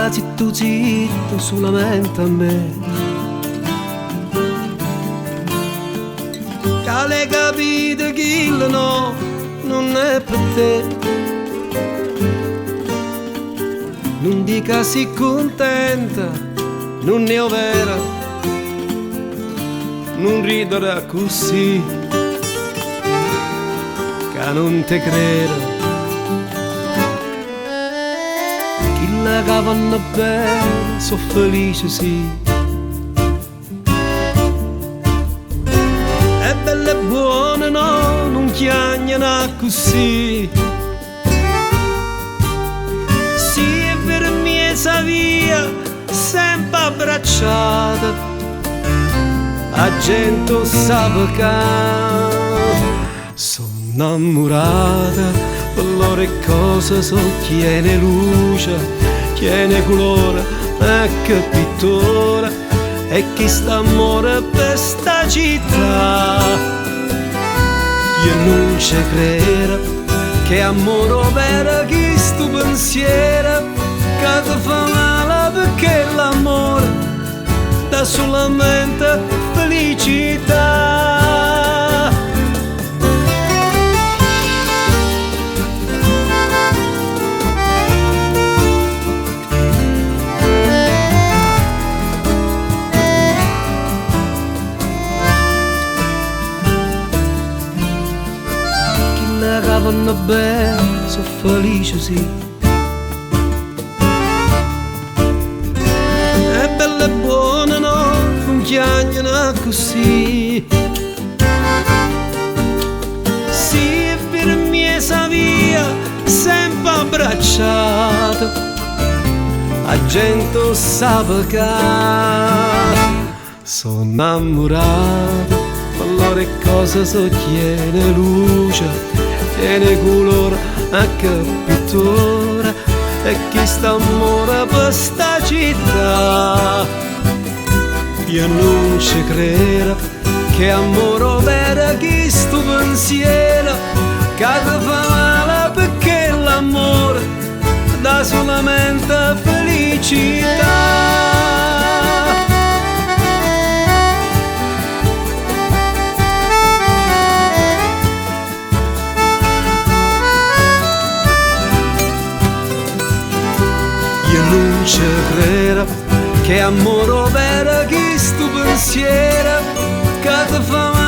parla zitto zitto solamente a me. Che l'hai capito che il no non è per te. Non dica si contenta, non ne ho vera, non ridere così, che non te credo. Chi la vanno bene, so felice sì. È bella e buona, no, non chiagnano così. Sì, è vero, miesa via, sempre abbracciata, la gente sa che sono innamorata, per loro cosa so, tiene luce, tiene colore, e che pittura, e chi sta amore per sta città. Io non ci credo che amore vero chi sto pensiero, che ti fa male perché l'amore dà solamente felicità. Chi la vanno bene, so felice sì. È bella e buona, no, non chiagnano così. Sì, è per miesa via, sempre abbracciata, la gente sa che sono innamorato, allora cosa so, tiene luce, tiene colore, anche pittura, e chi sta amore per sta città. Io non ci credo che amore vero chi sto pensiero, che ti fa male perché l'amore dà solamente felicità. Io non ci credo che amore vero chi sto pensiero, che ti fa male